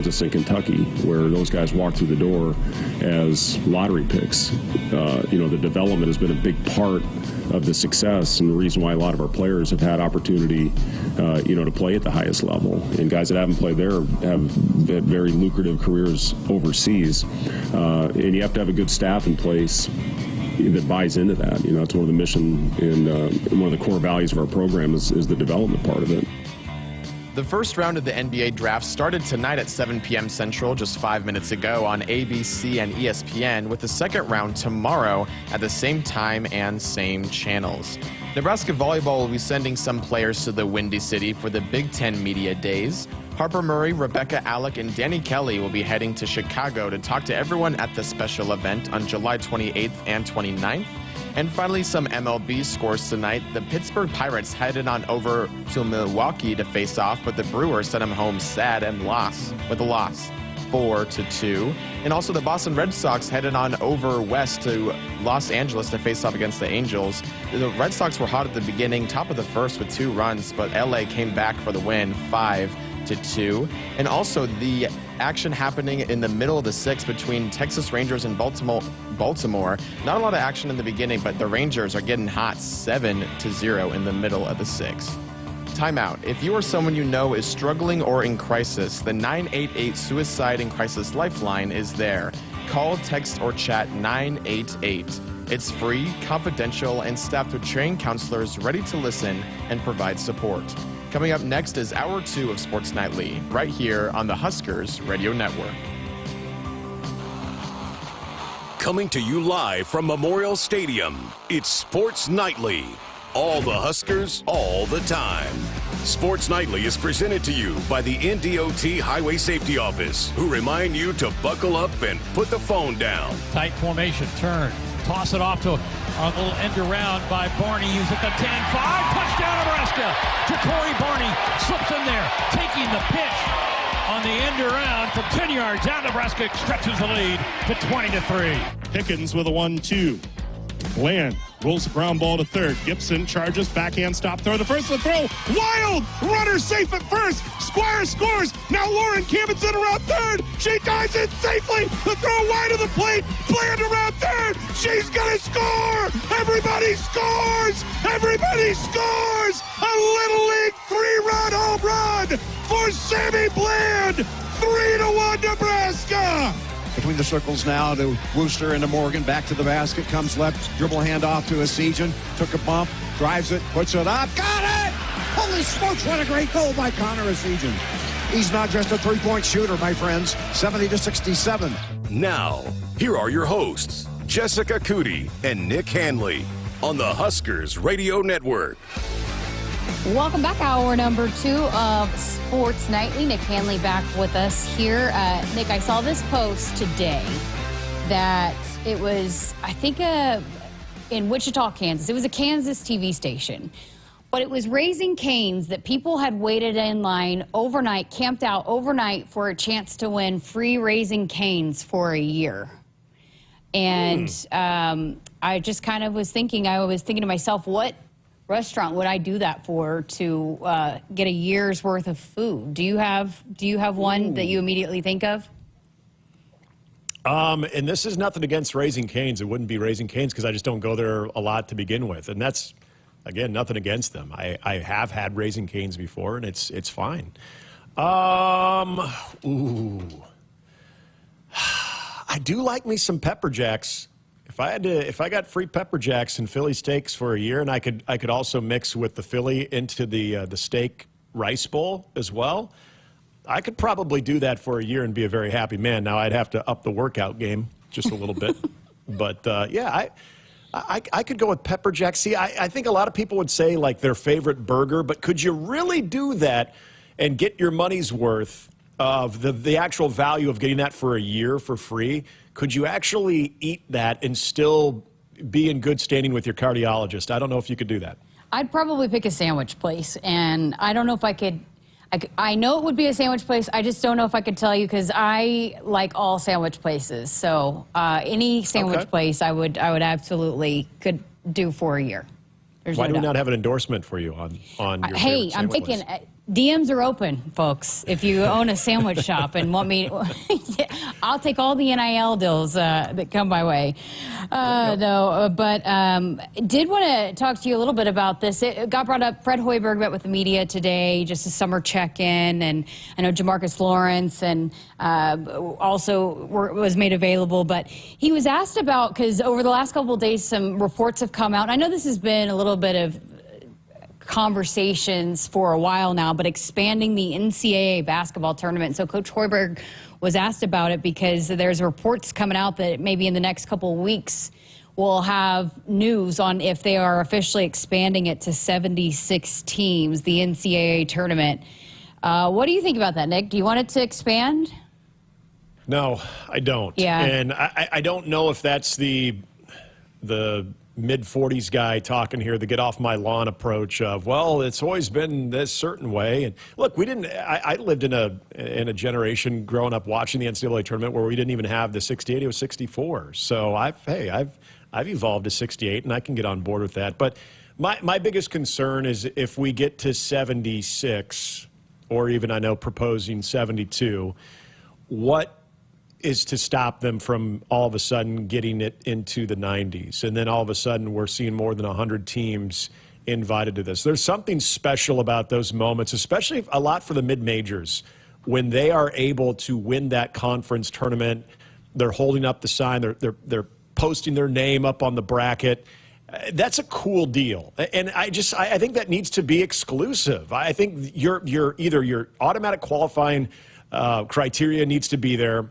Kansas and Kentucky, where those guys walk through the door as lottery picks. The development has been a big part of the success and the reason why a lot of our players have had opportunity, to play at the highest level. And guys that haven't played there have very lucrative careers overseas. And you have to have a good staff in place that buys into that. It's one of the mission and one of the core values of our program is the development part of it. The first round of the NBA draft started tonight at 7 p.m. Central, just 5 minutes ago on ABC and ESPN, with the second round tomorrow at the same time and same channels. Nebraska volleyball will be sending some players to the Windy City for the Big Ten Media Days. Harper Murray, Rebecca Alec, and Danny Kelly will be heading to Chicago to talk to everyone at the special event on July 28th and 29th. And finally, some MLB scores tonight. The Pittsburgh Pirates headed on over to Milwaukee to face off, but the Brewers sent them home sad and lost with a loss, 4-2. And also the Boston Red Sox headed on over west to Los Angeles to face off against the Angels. The Red Sox were hot at the beginning, top of the first with 2 runs, but LA came back for the win, 5-2. And also the action happening in the middle of the 6th between Texas Rangers and Baltimore. Not a lot of action in the beginning, but the Rangers are getting hot, 7-0 in the middle of the 6th. Timeout. If you or someone you know is struggling or in crisis, the 988 Suicide and Crisis Lifeline is there. Call, text, or chat 988. It's free, confidential, and staffed with trained counselors ready to listen and provide support. Coming up next is Hour 2 of Sports Nightly, right here on the Huskers Radio Network. Coming to you live from Memorial Stadium, it's Sports Nightly. All the Huskers, all the time. Sports Nightly is presented to you by the NDOT Highway Safety Office, who remind you to buckle up and put the phone down. Tight formation, turn, toss it off to a little end around by Barney. Use at the 10-5, touchdown Nebraska. Ja'Cory Barney slips in there, taking the pitch on the end around from 10 yards out. Nebraska stretches the lead to 20-3. Pickens with a 1-2. Bland rolls the ground ball to third. Gibson charges, backhand stop, throw the first to the throw. Wild! Runner safe at first. Squire scores. Now Lauren Camden's in around third. She dives in safely. The throw wide of the plate. Bland around third. She's going to score! Everybody scores! Everybody scores! A Little League 3-run home run for Sammy Bland. 3-1 Nebraska! Between the circles now to Wooster and to Morgan. Back to the basket. Comes left. Dribble handoff to Asijan. Took a bump. Drives it. Puts it up. Got it! Holy smokes, what a great goal by Connor Asijan. He's not just a three-point shooter, my friends. 70-67. Now, here are your hosts, Jessica Coody and Nick Hanley, on the Huskers Radio Network. Welcome back. Hour number 2 of Sports Nightly. Nick Hanley back with us here. Nick, I saw this post today that it was, I think, in Wichita, Kansas. It was a Kansas TV station. But it was Raising Cane's that people had waited in line overnight, camped out overnight for a chance to win free Raising Cane's for a year. And I just kind of was thinking to myself, what restaurant would I do that for to get a year's worth of food? Do you have one that you immediately think of? And this is nothing against Raising Cane's. It wouldn't be Raising Cane's because I just don't go there a lot to begin with. And that's, again, nothing against them. I have had Raising Cane's before, and it's fine. I do like me some pepper jacks. If I got free pepper jacks and Philly steaks for a year, and I could also mix with the Philly into the steak rice bowl as well, I could probably do that for a year and be a very happy man. Now I'd have to up the workout game just a little bit, but yeah, I could go with pepper jack. See, I think a lot of people would say like their favorite burger, but could you really do that and get your money's worth of the actual value of getting that for a year for free? Could you actually eat that and still be in good standing with your cardiologist? I don't know if you could do that. I'd probably pick a sandwich place, and I don't know if I could. I know it would be a sandwich place. I just don't know if I could tell you because I like all sandwich places. So any sandwich place I would absolutely could do for a year. Why do we not have an endorsement for you on your Hey, favorite I'm thinking place? DMs are open, folks. If you own a sandwich shop and want me, I'll take all the NIL deals that come my way. Did want to talk to you a little bit about this. It got brought up. Fred Hoiberg met with the media today, just a summer check-in, and I know Jamarcus Lawrence and also was made available. But he was asked about, because over the last couple of days, some reports have come out. And I know this has been a little bit of conversations for a while now, but expanding the NCAA basketball tournament. So Coach Hoiberg was asked about it because there's reports coming out that maybe in the next couple of weeks we'll have news on if they are officially expanding it to 76 teams, the NCAA tournament. What do you think about that, Nick? Do you want it to expand? No, I don't. Yeah. And I don't know if that's the mid-40s guy talking here, the get off my lawn approach of, well, it's always been this certain way. And look, I lived in a generation growing up watching the NCAA tournament where we didn't even have the 68, it was 64. So I've evolved to 68, and I can get on board with that. But my biggest concern is if we get to 76, or even I know proposing 72, what is to stop them from all of a sudden getting it into the 90s. And then all of a sudden we're seeing more than 100 teams invited to this. There's something special about those moments, especially a lot for the mid-majors, when they are able to win that conference tournament. They're holding up the sign. They're posting their name up on the bracket. That's a cool deal. And I think that needs to be exclusive. I think your automatic qualifying criteria needs to be there,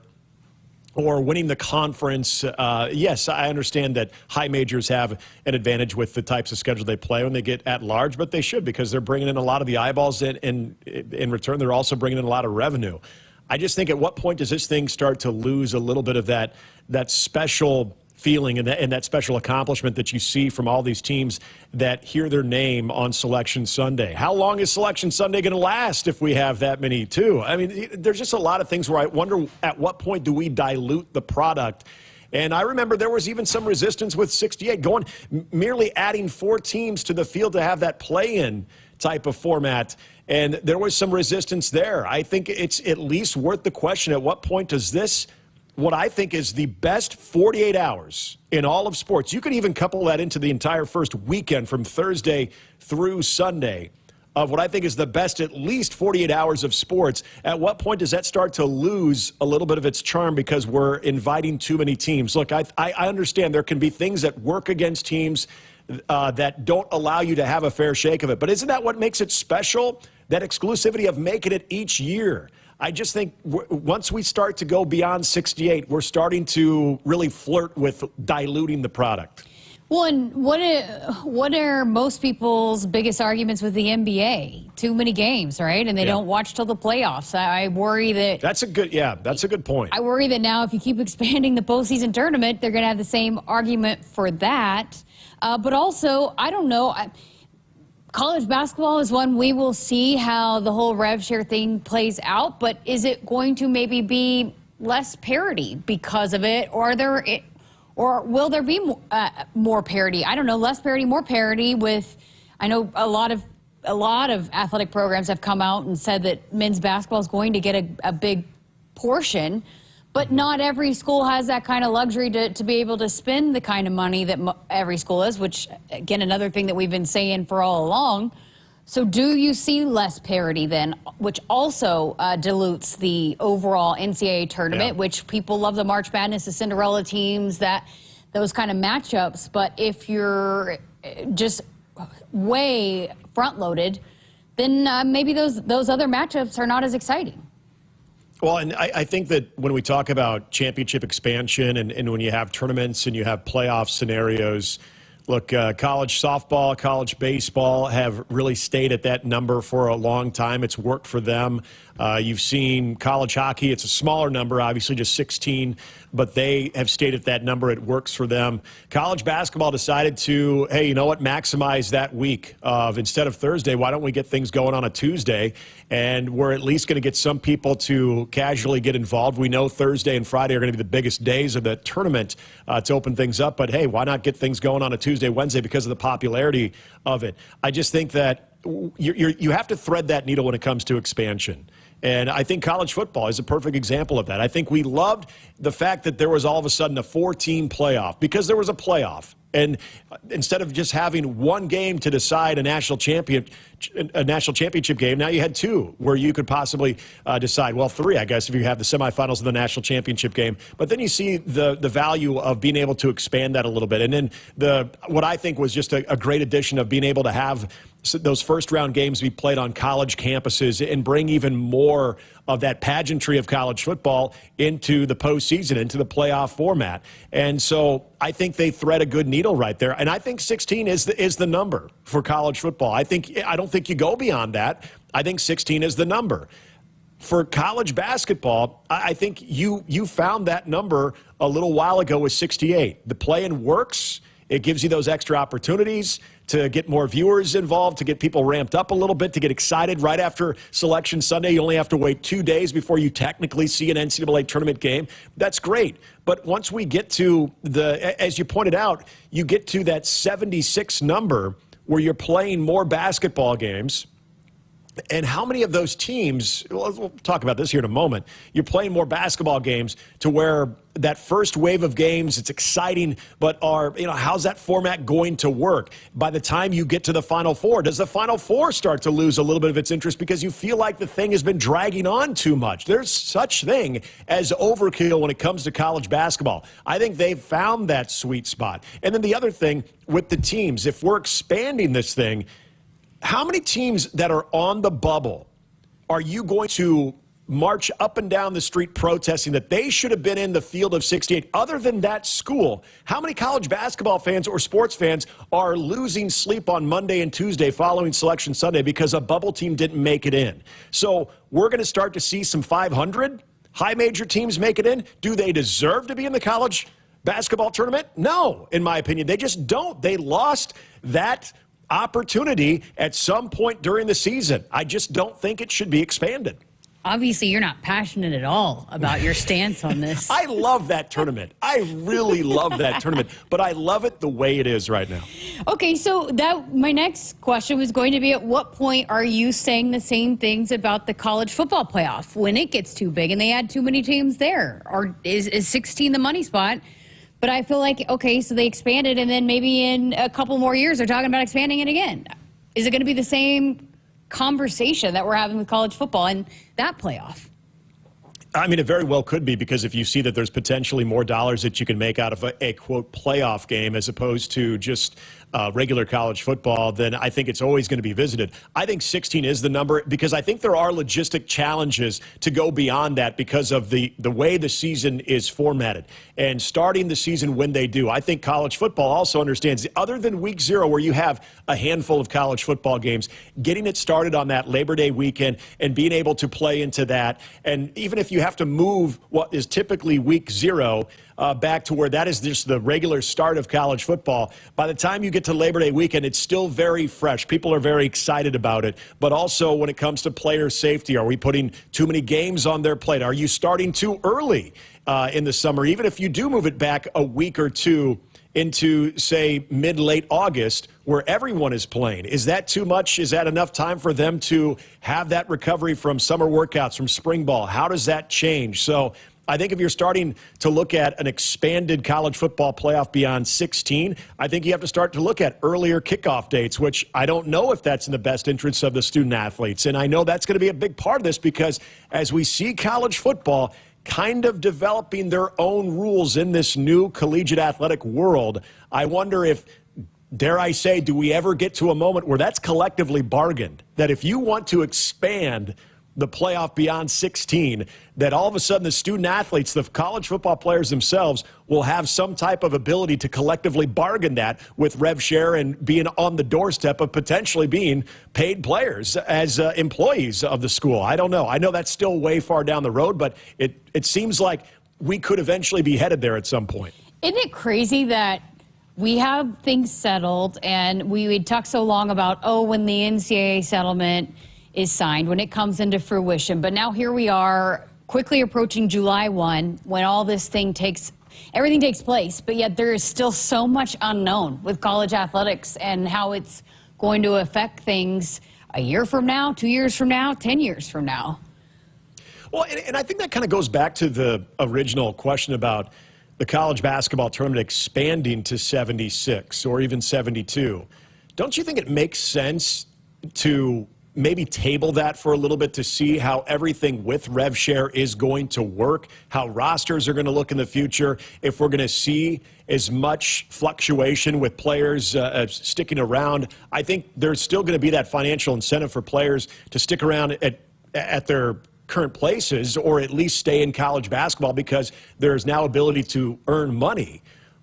or winning the conference. Yes, I understand that high majors have an advantage with the types of schedule they play when they get at large, but they should, because they're bringing in a lot of the eyeballs, and in return, they're also bringing in a lot of revenue. I just think, at what point does this thing start to lose a little bit of that special feeling and that special accomplishment that you see from all these teams that hear their name on Selection Sunday? How long is Selection Sunday going to last if we have that many, too? I mean, there's just a lot of things where I wonder, at what point do we dilute the product? And I remember there was even some resistance with 68, merely adding 4 teams to the field to have that play-in type of format. And there was some resistance there. I think it's at least worth the question, at what point does this, what I think is the best 48 hours in all of sports, you could even couple that into the entire first weekend from Thursday through Sunday, of what I think is the best at least 48 hours of sports. At what point does that start to lose a little bit of its charm because we're inviting too many teams? Look, I understand there can be things that work against teams that don't allow you to have a fair shake of it. But isn't that what makes it special? That exclusivity of making it each year. I just think once we start to go beyond 68, we're starting to really flirt with diluting the product. Well, and what are most people's biggest arguments with the NBA? Too many games, right? And they don't watch till the playoffs. I worry that... That's a good point. I worry that now if you keep expanding the postseason tournament, they're going to have the same argument for that. But also, I don't know... College basketball is one we will see how the whole rev share thing plays out, but is it going to maybe be less parity because of it, or will there be more parity? I don't know, less parity, more parity. With, I know a lot of athletic programs have come out and said that men's basketball is going to get a big portion, but not every school has that kind of luxury to be able to spend the kind of money that every school is, which, again, another thing that we've been saying for all along. So do you see less parity then, which also dilutes the overall NCAA tournament, which people love the March Madness, the Cinderella teams, those kind of matchups. But if you're just way front-loaded, then maybe those other matchups are not as exciting. Well, and I think that when we talk about championship expansion and when you have tournaments and you have playoff scenarios, look, college softball, college baseball have really stayed at that number for a long time. It's worked for them. You've seen college hockey. It's a smaller number, obviously just 16, but they have stayed at that number. It works for them. College basketball decided to, hey, you know what, maximize that week of, instead of Thursday, why don't we get things going on a Tuesday? And we're at least going to get some people to casually get involved. We know Thursday and Friday are going to be the biggest days of the tournament to open things up. But, hey, why not get things going on a Tuesday, Wednesday because of the popularity of it? I just think that you have to thread that needle when it comes to expansion. And I think college football is a perfect example of that. I think we loved the fact that there was all of a sudden a 4-team playoff because there was a playoff. And instead of just having one game to decide a national championship game, now you had two where you could possibly decide, well, three, I guess, if you have the semifinals of the national championship game. But then you see the value of being able to expand that a little bit. And then what I think was just a great addition of being able to have those first-round games be played on college campuses and bring even more of that pageantry of college football into the postseason, into the playoff format. And so I think they thread a good needle right there. And I think 16 is the number for college football. I don't think you go beyond that. I think 16 is the number. For college basketball, I think you found that number a little while ago with 68. The play-in works. It gives you those extra opportunities to get more viewers involved, to get people ramped up a little bit, to get excited right after Selection Sunday. You only have to wait 2 days before you technically see an NCAA tournament game. That's great. But once we get to as you pointed out, you get to that 76 number where you're playing more basketball games. And how many of those teams, we'll talk about this here in a moment, you're playing more basketball games to where that first wave of games, it's exciting, but how's that format going to work? By the time you get to the Final Four, does the Final Four start to lose a little bit of its interest because you feel like the thing has been dragging on too much? There's such thing as overkill when it comes to college basketball. I think they've found that sweet spot. And then the other thing with the teams, if we're expanding this thing, how many teams that are on the bubble are you going to march up and down the street protesting that they should have been in the field of 68? Other than that school, how many college basketball fans or sports fans are losing sleep on Monday and Tuesday following Selection Sunday because a bubble team didn't make it in? So we're going to start to see some 500 high major teams make it in. Do they deserve to be in the college basketball tournament? No, in my opinion. They just don't. They lost that opportunity at some point during the season. I just don't think it should be expanded. Obviously, you're not passionate at all about your stance on this. I love that tournament. I really love that tournament, but I love it the way it is right now. Okay, so my next question was going to be, at what point are you saying the same things about the college football playoff when it gets too big and they add too many teams there? Or is 16 the money spot? But I feel like, okay, so they expanded, and then maybe in a couple more years they're talking about expanding it again. Is it going to be the same conversation that we're having with college football and that playoff? I mean, it very well could be, because if you see that there's potentially more dollars that you can make out of a quote, playoff game as opposed to just regular college football, then I think it's always going to be visited. I think 16 is the number, because I think there are logistic challenges to go beyond that because of the way the season is formatted and starting the season when they do. I think college football also understands, other than week 0 where you have a handful of college football games, getting it started on that Labor Day weekend and being able to play into that. And even if you have to move what is typically week 0 back to where that is just the regular start of college football, by the time you get to Labor Day weekend, it's still very fresh. People are very excited about it. But also when it comes to player safety, are we putting too many games on their plate? Are you starting too early in the summer? Even if you do move it back a week or two into, say, mid-late August, where everyone is playing, is that too much? Is that enough time for them to have that recovery from summer workouts, from spring ball? How does that change? So I think if you're starting to look at an expanded college football playoff beyond 16, I think you have to start to look at earlier kickoff dates, which I don't know if that's in the best interest of the student athletes. And I know that's going to be a big part of this, because as we see college football kind of developing their own rules in this new collegiate athletic world, I wonder if, dare I say, do we ever get to a moment where that's collectively bargained? That if you want to expand the playoff beyond 16, that all of a sudden the student athletes, the college football players themselves, will have some type of ability to collectively bargain that with rev share and being on the doorstep of potentially being paid players as employees of the school. I don't know. I know that's still way far down the road, but it seems like we could eventually be headed there at some point. Isn't it crazy that we have things settled, and we talk so long about, when the NCAA settlement is signed, when it comes into fruition. But now here we are, quickly approaching July 1, when all this thing everything takes place, but yet there is still so much unknown with college athletics and how it's going to affect things a year from now, 2 years from now, 10 years from now? Well, and I think that kind of goes back to the original question about the college basketball tournament expanding to 76 or even 72. Don't you think it makes sense to maybe table that for a little bit to see how everything with rev share is going to work, how rosters are going to look in the future, if we're going to see as much fluctuation with players sticking around? I think there's still going to be that financial incentive for players to stick around at their current places or at least stay in college basketball because there's now ability to earn money.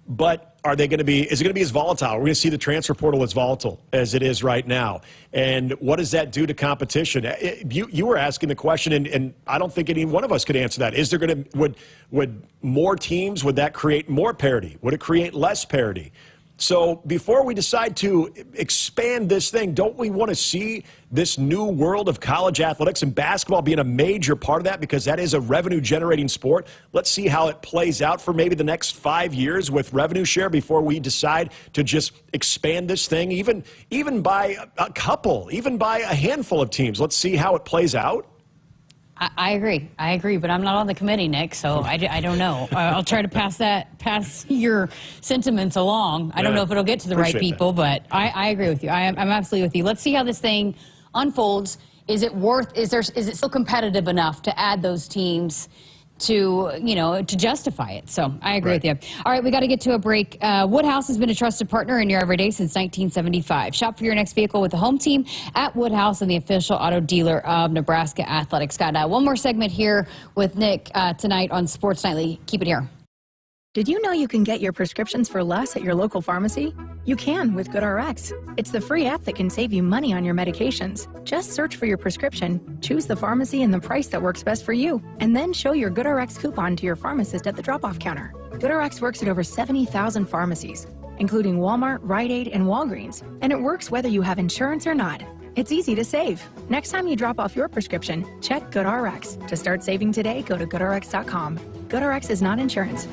But is it going to be as volatile? We're going to see the transfer portal as volatile as it is right now. And what does that do to competition? You were asking the question, and I don't think any one of us could answer that. Is there going to, would more teams, would that create more parity? Would it create less parity? So before we decide to expand this thing, don't we want to see this new world of college athletics and basketball being a major part of that, because that is a revenue-generating sport? Let's see how it plays out for maybe the next 5 years with revenue share before we decide to just expand this thing, even by a couple, even by a handful of teams. Let's see how it plays out. I agree, but I'm not on the committee, Nick, so I don't know. I'll try to pass your sentiments along. I don't know if it'll get to the right people, but I agree with you. I'm absolutely with you. Let's see how this thing unfolds. Is it still competitive enough to add those teams to justify it? So I agree with you. All right, we got to get to a break. Woodhouse has been a trusted partner in your everyday since 1975. Shop for your next vehicle with the home team at Woodhouse and the official auto dealer of Nebraska Athletics. Got one more segment here with Nick tonight on Sports Nightly. Keep it here. Did you know you can get your prescriptions for less at your local pharmacy? You can with GoodRx. It's the free app that can save you money on your medications. Just search for your prescription, choose the pharmacy and the price that works best for you, and then show your GoodRx coupon to your pharmacist at the drop-off counter. GoodRx works at over 70,000 pharmacies, including Walmart, Rite Aid, and Walgreens, and it works whether you have insurance or not. It's easy to save. Next time you drop off your prescription, check GoodRx. To start saving today, go to GoodRx.com. GoodRx is not insurance.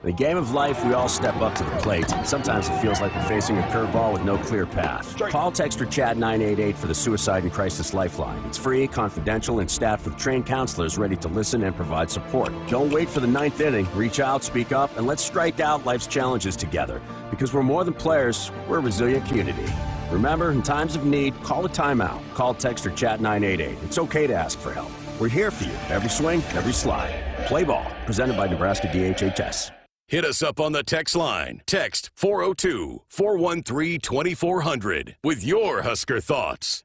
In the game of life, we all step up to the plate, and sometimes it feels like we're facing a curveball with no clear path. Call, text, or chat 988 for the Suicide and Crisis Lifeline. It's free, confidential, and staffed with trained counselors ready to listen and provide support. Don't wait for the ninth inning. Reach out, speak up, and let's strike out life's challenges together. Because we're more than players, we're a resilient community. Remember, in times of need, call a timeout. Call, text, or chat 988. It's okay to ask for help. We're here for you. Every swing, every slide. Play ball. Presented by Nebraska DHHS. Hit us up on the text line. Text 402-413-2400 with your Husker thoughts.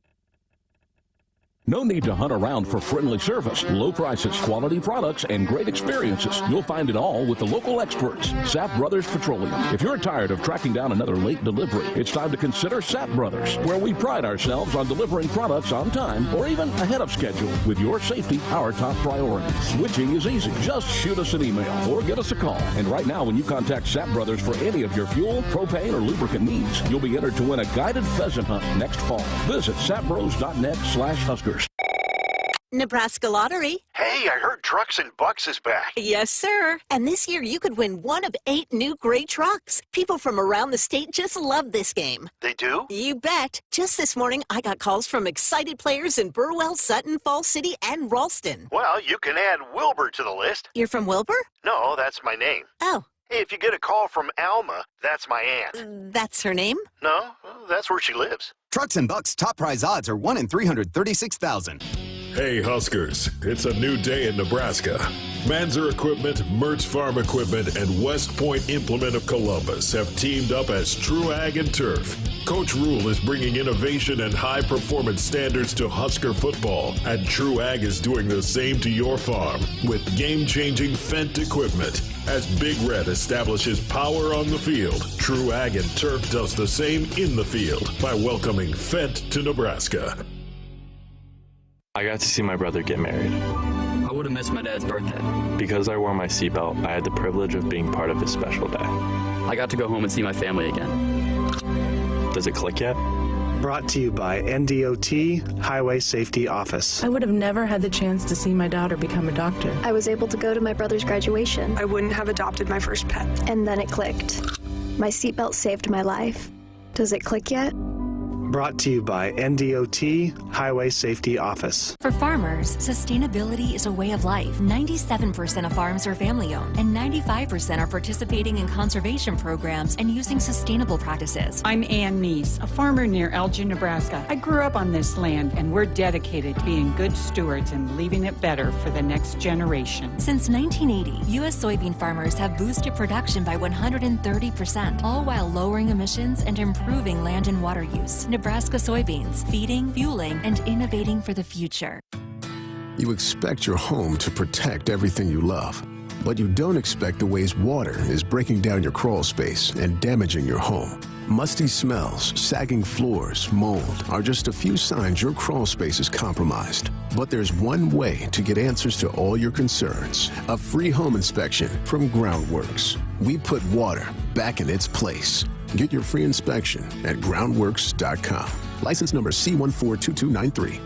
No need to hunt around for friendly service, low prices, quality products, and great experiences. You'll find it all with the local experts, Sapp Brothers Petroleum. If you're tired of tracking down another late delivery, it's time to consider Sapp Brothers, where we pride ourselves on delivering products on time or even ahead of schedule, with your safety our top priority. Switching is easy. Just shoot us an email or get us a call. And right now, when you contact Sapp Brothers for any of your fuel, propane, or lubricant needs, you'll be entered to win a guided pheasant hunt next fall. Visit sappbros.net/Huskers. Nebraska Lottery. Hey, I heard Trucks and Bucks is back. Yes, sir. And this year you could win one of 8 new gray trucks. People from around the state just love this game. They do? You bet. Just this morning, I got calls from excited players in Burwell, Sutton, Falls City, and Ralston. Well, you can add Wilbur to the list. You're from Wilbur? No, that's my name. Oh. Hey, if you get a call from Alma, that's my aunt. That's her name? No, that's where she lives. Trucks and Bucks top prize odds are 1 in 336,000. Hey Huskers, it's a new day in Nebraska. Manzer Equipment, Mertz Farm Equipment, and West Point Implement of Columbus have teamed up as True Ag and Turf. Coach Rule is bringing innovation and high-performance standards to Husker football, and True Ag is doing the same to your farm with game-changing Fendt equipment. As Big Red establishes power on the field, True Ag and Turf does the same in the field by welcoming Fendt to Nebraska. I got to see my brother get married. I would have missed my dad's birthday. Because I wore my seatbelt, I had the privilege of being part of his special day. I got to go home and see my family again. Does it click yet? Brought to you by NDOT Highway Safety Office. I would have never had the chance to see my daughter become a doctor. I was able to go to my brother's graduation. I wouldn't have adopted my first pet. And then it clicked. My seatbelt saved my life. Does it click yet? Brought to you by NDOT Highway Safety Office. For farmers, sustainability is a way of life. 97% of farms are family-owned, and 95% are participating in conservation programs and using sustainable practices. I'm Ann Meese, a farmer near Elgin, Nebraska. I grew up on this land, and we're dedicated to being good stewards and leaving it better for the next generation. Since 1980, U.S. soybean farmers have boosted production by 130%, all while lowering emissions and improving land and water use. Nebraska soybeans, feeding, fueling, and innovating for the future. You expect your home to protect everything you love, but you don't expect the ways water is breaking down your crawl space and damaging your home. Musty smells, sagging floors, mold are just a few signs your crawl space is compromised. But there's one way to get answers to all your concerns. A free home inspection from Groundworks. We put water back in its place. Get your free inspection at groundworks.com. License number C142293.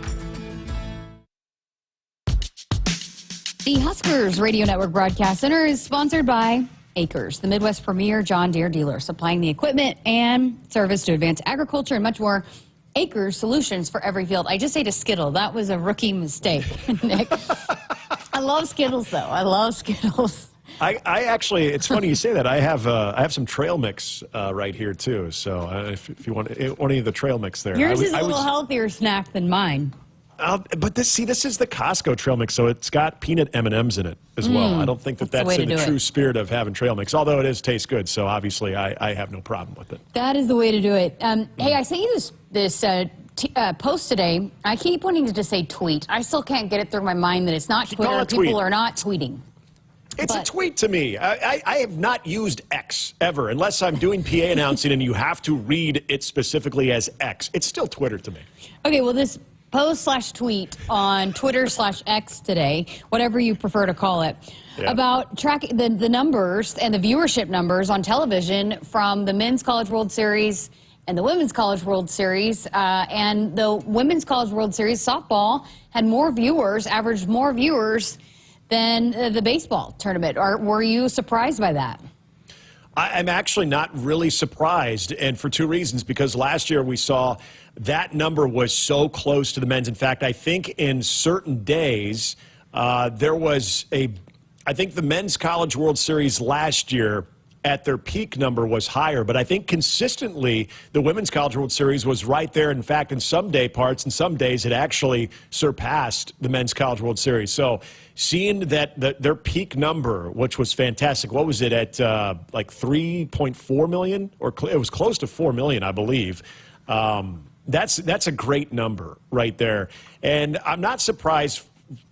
The Huskers Radio Network Broadcast Center is sponsored by Akrs, the Midwest premier John Deere dealer, supplying the equipment and service to advance agriculture and much more. Akrs, solutions for every field. I just ate a Skittle. That was a rookie mistake, Nick. I love Skittles, though. I love Skittles. I actually, it's funny you say that. I have some trail mix right here too. So if you want any of the trail mix there, yours is a little healthier snack than mine. But this is the Costco trail mix, so it's got peanut M&Ms in it as well. I don't think that's in the true spirit of having trail mix, although it tastes good. So obviously, I have no problem with it. That is the way to do it. Hey, I sent you this post today. I keep wanting to just say tweet. I still can't get it through my mind that it's not Twitter. People are not tweeting. It's a tweet to me. I have not used X ever, unless I'm doing PA announcing and you have to read it specifically as X. It's still Twitter to me. Okay, well, this post/tweet on Twitter/X today, whatever you prefer to call it, about tracking the numbers and the viewership numbers on television from the Men's College World Series and the Women's College World Series. And the Women's College World Series softball had more viewers, averaged more viewers than the baseball tournament. Were you surprised by that? I'm actually not really surprised, and for two reasons. Because last year we saw that number was so close to the men's. In fact, I think in certain days there was I think the Men's College World Series last year at their peak number was higher, but I think consistently the Women's College World Series was right there. In fact, in some day parts and some days it actually surpassed the Men's College World Series. So seeing that their peak number, which was fantastic, what was it at like 3.4 million? Or it was close to 4 million, I believe. That's a great number right there. And I'm not surprised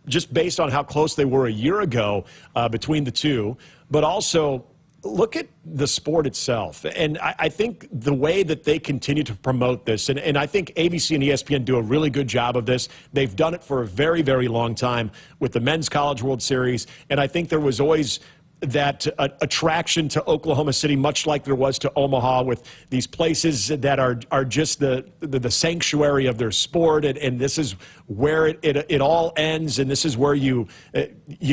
just based on how close they were a year ago between the two, but also look at the sport itself. And I think the way that they continue to promote this, and I think ABC and ESPN do a really good job of this. They've done it for a very, very long time with the Men's College World Series. And I think there was always that attraction to Oklahoma City, much like there was to Omaha, with these places that are just the sanctuary of their sport, and this is where it all ends, and this is where you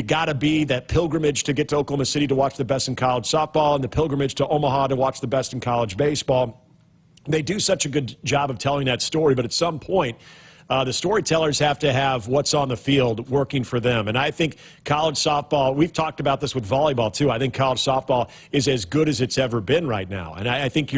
got to be, that pilgrimage to get to Oklahoma City to watch the best in college softball and the pilgrimage to Omaha to watch the best in college baseball. They do such a good job of telling that story, but at some point, the storytellers have to have what's on the field working for them. And I think college softball, we've talked about this with volleyball too, I think college softball is as good as it's ever been right now. And I think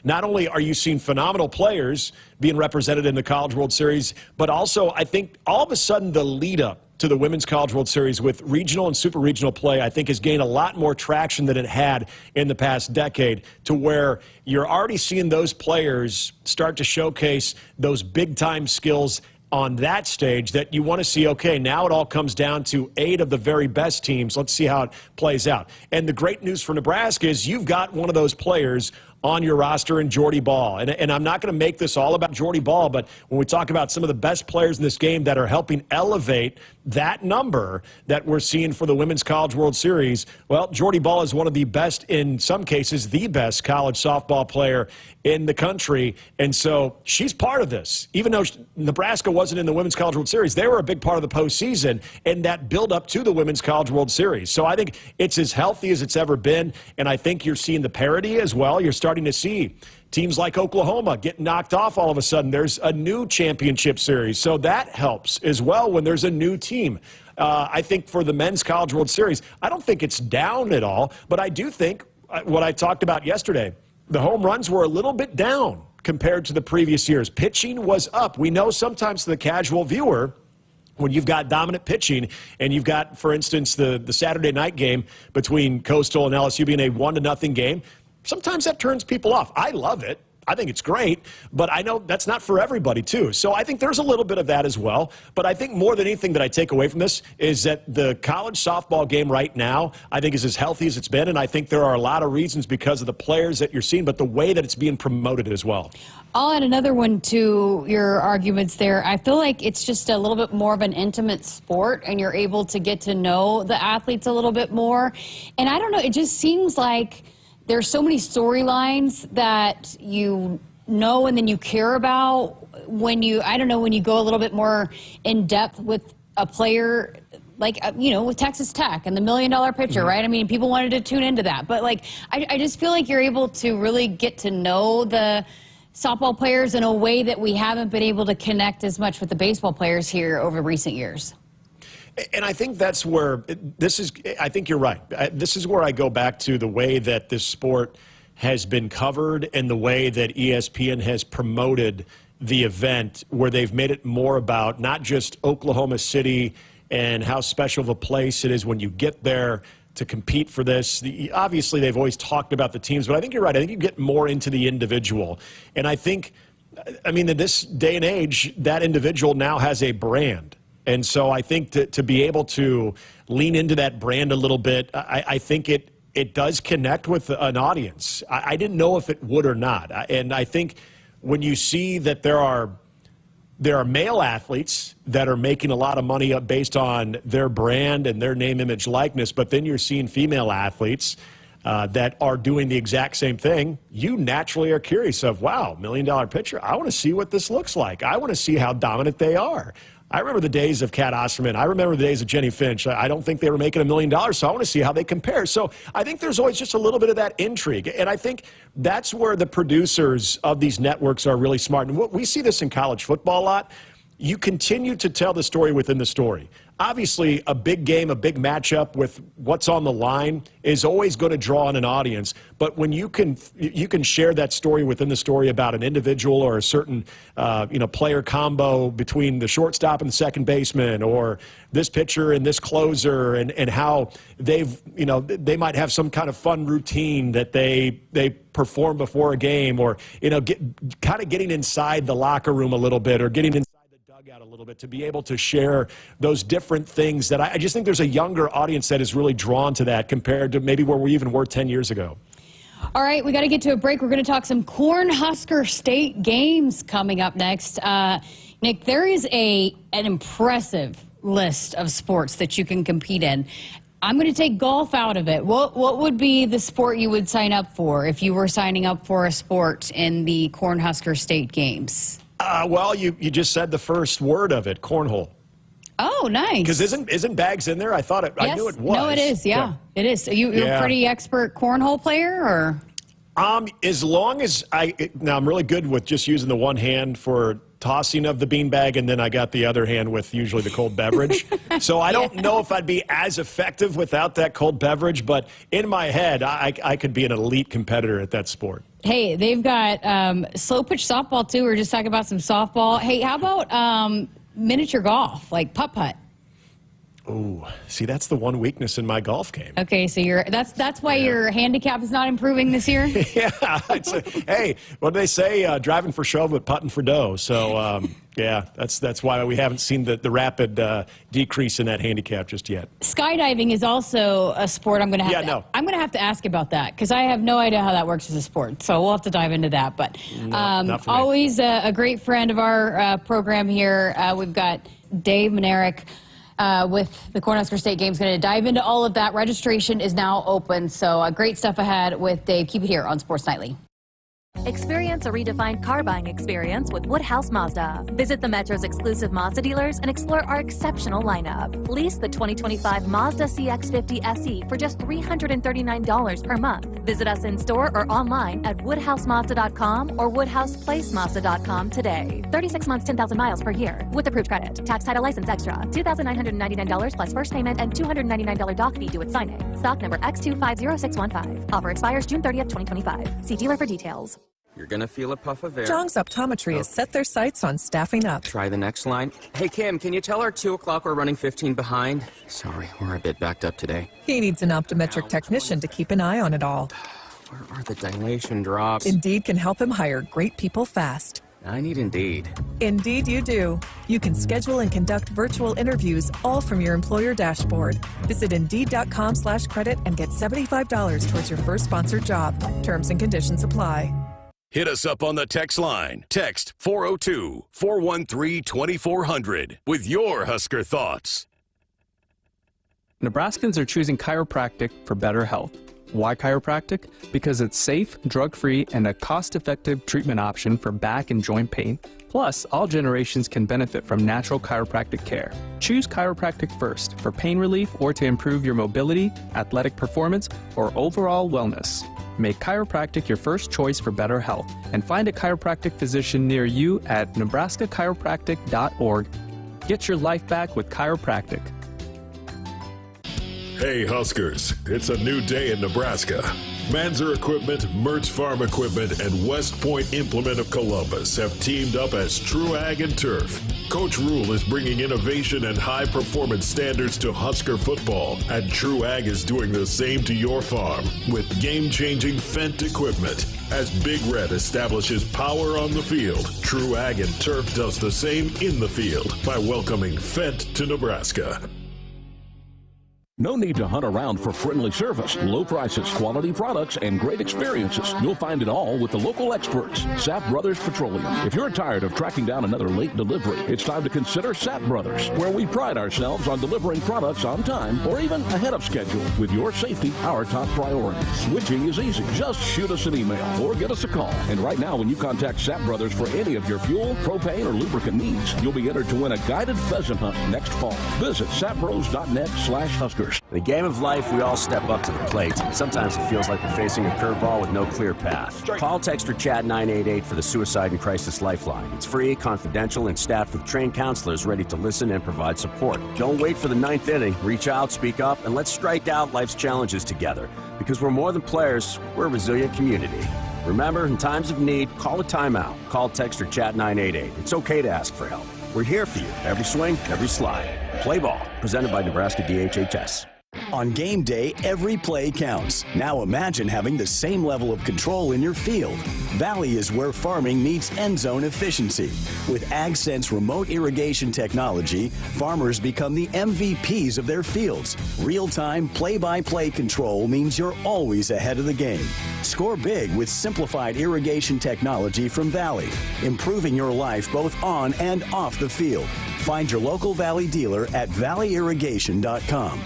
not only are you seeing phenomenal players being represented in the College World Series, but also I think all of a sudden the lead up to the Women's College World Series with regional and super regional play, I think has gained a lot more traction than it had in the past decade, to where you're already seeing those players start to showcase those big-time skills on that stage that you want to see. Okay, now it all comes down to 8 of the very best teams. Let's see how it plays out. And the great news for Nebraska is you've got one of those players on your roster in Jordy Bahl. And I'm not going to make this all about Jordy Bahl, but when we talk about some of the best players in this game that are helping elevate that number that we're seeing for the Women's College World Series, well, Jordy Bahl is one of the best, in some cases, the best college softball player in the country. And so she's part of this. Even though Nebraska wasn't in the Women's College World Series, they were a big part of the postseason and that build up to the Women's College World Series. So I think it's as healthy as it's ever been. And I think you're seeing the parity as well. You're starting to see teams like Oklahoma get knocked off all of a sudden. There's a new championship series, so that helps as well when there's a new team. I think for the Men's College World Series, I don't think it's down at all, but I do think what I talked about yesterday, the home runs were a little bit down compared to the previous years. Pitching was up. We know sometimes to the casual viewer, when you've got dominant pitching and you've got, for instance, the Saturday night game between Coastal and LSU being a 1-0 game, sometimes that turns people off. I love it. I think it's great, but I know that's not for everybody, too. So I think there's a little bit of that as well. But I think more than anything that I take away from this is that the college softball game right now, I think, is as healthy as it's been. And I think there are a lot of reasons because of the players that you're seeing, but the way that it's being promoted as well. I'll add another one to your arguments there. I feel like it's just a little bit more of an intimate sport, and you're able to get to know the athletes a little bit more. And I don't know, it just seems like there's so many storylines that you know and then you care about when you, I don't know, when you go a little bit more in depth with a player like, you know, with Texas Tech and the $1 million pitcher, right? I mean, people wanted to tune into that. But, like, I just feel like you're able to really get to know the softball players in a way that we haven't been able to connect as much with the baseball players here over recent years. And I think that's where this is, I think you're right. This is where I go back to the way that this sport has been covered and the way that ESPN has promoted the event, where they've made it more about not just Oklahoma City and how special of a place it is when you get there to compete for this. Obviously, they've always talked about the teams, but I think you're right. I think you get more into the individual. And I think, I mean, in this day and age, that individual now has a brand. And so I think to be able to lean into that brand a little bit, I think it does connect with an audience. I didn't know if it would or not. And I think when you see that there are male athletes that are making a lot of money based on their brand and their name, image, likeness, but then you're seeing female athletes that are doing the exact same thing, you naturally are curious of, wow, $1 million pitcher, I want to see what this looks like. I want to see how dominant they are. I remember the days of Kat Osterman. I remember the days of Jenny Finch. I don't think they were making $1 million, so I want to see how they compare. So I think there's always just a little bit of that intrigue. And I think that's where the producers of these networks are really smart. And we see this in college football a lot. You continue to tell the story within the story. Obviously, a big game, a big matchup with what's on the line is always going to draw in an audience. But when you can share that story within the story about an individual or a certain player combo between the shortstop and the second baseman, or this pitcher and this closer, and how they might have some kind of fun routine that they perform before a game, or kind of getting inside the locker room a little bit, or getting inside out a little bit, to be able to share those different things that I just think there's a younger audience that is really drawn to that compared to maybe where we even were 10 years ago. All right, we got to get to a break. We're going to talk some Cornhusker State Games coming up next. Nick, there is an impressive list of sports that you can compete in. I'm going to take golf out of it. What would be the sport you would sign up for if you were signing up for a sport in the Cornhusker State Games? Well, you just said the first word of it, cornhole. Oh, nice. Because isn't Bags in there? I thought I knew it was. No, it is. Yeah. It is. So you're a pretty expert cornhole player, or? As long as now I'm really good with just using the one hand for tossing of the beanbag, and then I got the other hand with usually the cold beverage. So I don't know if I'd be as effective without that cold beverage, but in my head, I could be an elite competitor at that sport. Hey, they've got slow pitch softball, too. We were just talking about some softball. Hey, how about miniature golf, like putt-putt? Ooh, see, that's the one weakness in my golf game. Okay, so that's why your handicap is not improving this year? Yeah. Hey, what do they say? Driving for show, but putting for dough. So, yeah, that's why we haven't seen the rapid decrease in that handicap just yet. Skydiving is also a sport I'm going to have to ask about that, because I have no idea how that works as a sport. So we'll have to dive into that. But always a great friend of our program here. We've got Dave Manaric with the Cornhusker State Games. Going to dive into all of that. Registration is now open, so great stuff ahead with Dave. Keep it here on Sports Nightly. Experience a redefined car buying experience with Woodhouse Mazda. Visit the Metro's exclusive Mazda dealers and explore our exceptional lineup. Lease the 2025 Mazda CX-50 SE for just $339 per month. Visit us in store or online at woodhousemazda.com or woodhouseplacemazda.com today. 36 months, 10,000 miles per year with approved credit. Tax, title, license extra. $2,999 plus first payment and $299 doc fee due at signing. Stock number X250615. Offer expires June 30th, 2025. See dealer for details. You're going to feel a puff of air. Jong's Optometry has set their sights on staffing up. Try the next line. Hey, Kim, can you tell our 2 o'clock we're running 15 behind? Sorry, we're a bit backed up today. He needs an optometric technician to keep an eye on it all. Where are the dilation drops? Indeed can help him hire great people fast. I need Indeed. Indeed you do. You can schedule and conduct virtual interviews all from your employer dashboard. Visit Indeed.com/credit and get $75 towards your first sponsored job. Terms and conditions apply. Hit us up on the text line. Text 402-413-2400 with your Husker thoughts. Nebraskans are choosing chiropractic for better health. Why chiropractic? Because it's safe, drug-free, and a cost-effective treatment option for back and joint pain. Plus, all generations can benefit from natural chiropractic care. Choose chiropractic first for pain relief or to improve your mobility, athletic performance, or overall wellness. Make chiropractic your first choice for better health and find a chiropractic physician near you at nebraska-chiropractic.org. Get your life back with chiropractic. Hey Huskers, it's a new day in Nebraska. Mlnarik Equipment, Mertz Farm Equipment, and West Point Implement of Columbus have teamed up as True Ag and Turf. Coach Rule is bringing innovation and high-performance standards to Husker football, and True Ag is doing the same to your farm with game-changing Fendt equipment. As Big Red establishes power on the field, True Ag and Turf does the same in the field by welcoming Fendt to Nebraska. No need to hunt around for friendly service, low prices, quality products, and great experiences. You'll find it all with the local experts, Sapp Brothers Petroleum. If you're tired of tracking down another late delivery, it's time to consider Sapp Brothers, where we pride ourselves on delivering products on time or even ahead of schedule. With your safety, our top priority. Switching is easy. Just shoot us an email or give us a call. And right now, when you contact Sapp Brothers for any of your fuel, propane, or lubricant needs, you'll be entered to win a guided pheasant hunt next fall. Visit sappbros.net/Huskers. In the game of life, we all step up to the plate. Sometimes it feels like we're facing a curveball with no clear path. Call, text, or chat 988 for the Suicide and Crisis Lifeline. It's free, confidential, and staffed with trained counselors ready to listen and provide support. Don't wait for the ninth inning. Reach out, speak up, and let's strike out life's challenges together. Because we're more than players, we're a resilient community. Remember, in times of need, call a timeout. Call, text, or chat 988. It's okay to ask for help. We're here for you. Every swing, every slide. Play ball. Presented by Nebraska DHHS. On game day, every play counts. Now imagine having the same level of control in your field. Valley is where farming meets end zone efficiency. With AgSense remote irrigation technology, farmers become the MVPs of their fields. Real-time, play-by-play control means you're always ahead of the game. Score big with simplified irrigation technology from Valley, improving your life both on and off the field. Find your local Valley dealer at valleyirrigation.com.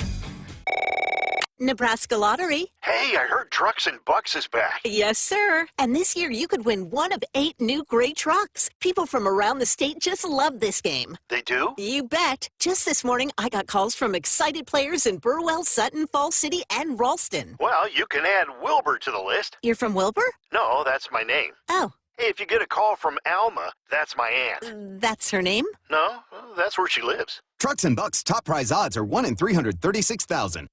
Nebraska Lottery. Hey, I heard Trucks and Bucks is back. Yes, sir. And this year you could win one of 8 new gray trucks. People from around the state just love this game. They do? You bet. Just this morning, I got calls from excited players in Burwell, Sutton, Fall City, and Ralston. Well, you can add Wilbur to the list. You're from Wilbur? No, that's my name. Oh. Hey, if you get a call from Alma, that's my aunt. That's her name? No, that's where she lives. Trucks and Bucks top prize odds are 1 in 336,000.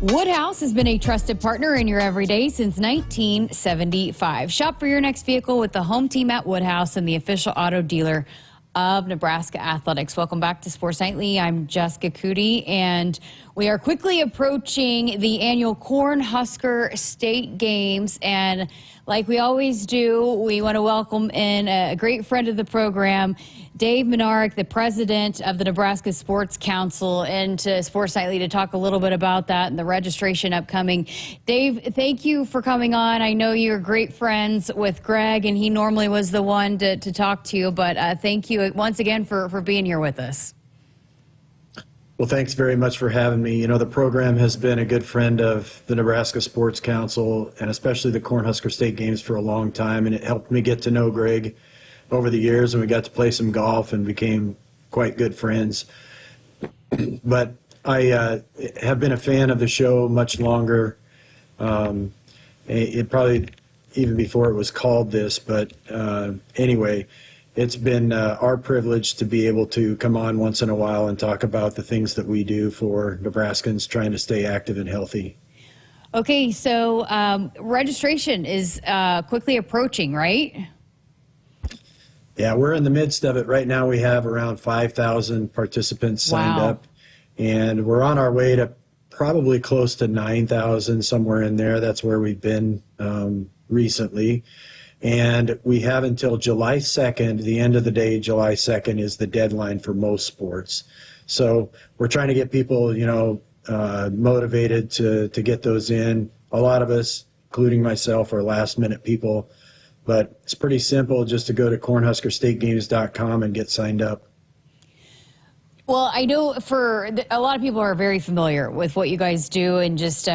Woodhouse has been a trusted partner in your everyday since 1975. Shop for your next vehicle with the home team at Woodhouse and the official auto dealer of Nebraska Athletics. Welcome back to Sports Nightly. I'm Jessica Coody, and we are quickly approaching the annual Cornhusker State Games. And like we always do, we want to welcome in a great friend of the program, Dave Manaric, the president of the Nebraska Sports Council, into Sports Nightly to talk a little bit about that and the registration upcoming. Dave, thank you for coming on. I know you're great friends with Greg, and he normally was the one to talk to you, but thank you once again for being here with us. Well, thanks very much for having me. You know, the program has been a good friend of the Nebraska Sports Council and especially the Cornhusker State Games for a long time, and it helped me get to know Greg over the years, and we got to play some golf and became quite good friends. But I have been a fan of the show much longer. It probably even before it was called this, but anyway, it's been our privilege to be able to come on once in a while and talk about the things that we do for Nebraskans trying to stay active and healthy. Okay, so registration is quickly approaching, right? Yeah, we're in the midst of it. Right now we have around 5,000 participants signed up, and we're on our way to probably close to 9,000, somewhere in there. That's where we've been recently. And we have until July 2nd, the end of the day, July 2nd is the deadline for most sports. So we're trying to get people, you know, motivated to get those in. A lot of us, including myself, are last minute people, but it's pretty simple just to go to cornhuskerstategames.com and get signed up. Well, I know for a lot of people are very familiar with what you guys do and just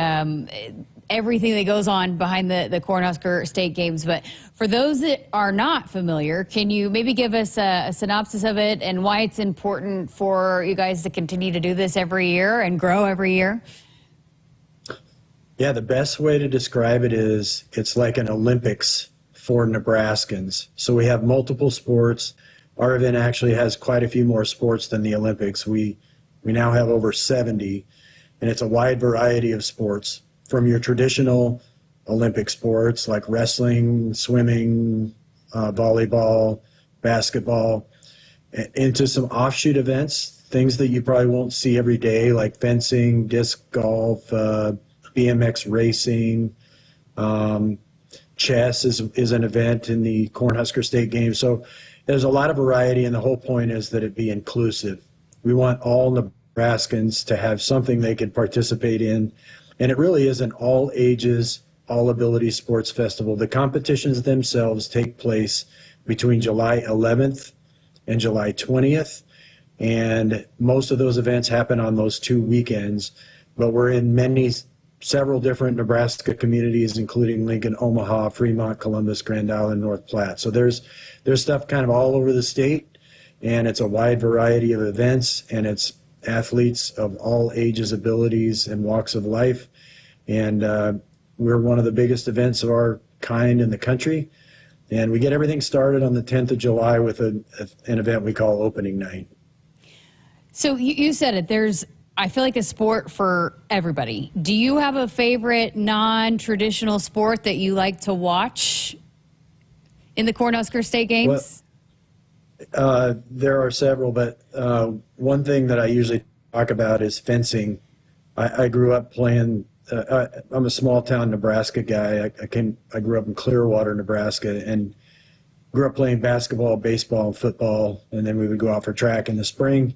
everything that goes on behind the Cornhusker State Games. But for those that are not familiar, can you maybe give us a synopsis of it and why it's important for you guys to continue to do this every year and grow every year? Yeah, the best way to describe it is it's like an Olympics for Nebraskans. So we have multiple sports. Our event actually has quite a few more sports than the Olympics. We now have over 70, and it's a wide variety of sports, from your traditional Olympic sports like wrestling, swimming, volleyball, basketball, into some offshoot events, things that you probably won't see every day, like fencing, disc golf, BMX racing. Chess is an event in the Cornhusker State Games. So there's a lot of variety, and the whole point is that it be inclusive. We want all Nebraskans to have something they could participate in. And it really is an all ages, all ability sports festival. The competitions themselves take place between July 11th and July 20th. And most of those events happen on those 2 weekends. But we're in several different Nebraska communities, including Lincoln, Omaha, Fremont, Columbus, Grand Island, North Platte. So there's stuff kind of all over the state, and it's a wide variety of events, and it's athletes of all ages, abilities, and walks of life. And we're one of the biggest events of our kind in the country. And we get everything started on the 10th of July with an event we call opening night. So you said it, there's, I feel like, a sport for everybody. Do you have a favorite non-traditional sport that you like to watch in the Cornhusker State Games? Well, there are several, but one thing that I usually talk about is fencing. I grew up playing, I'm a small town Nebraska guy. I grew up in Clearwater, Nebraska, and grew up playing basketball, baseball, and football, and then we would go out for track in the spring.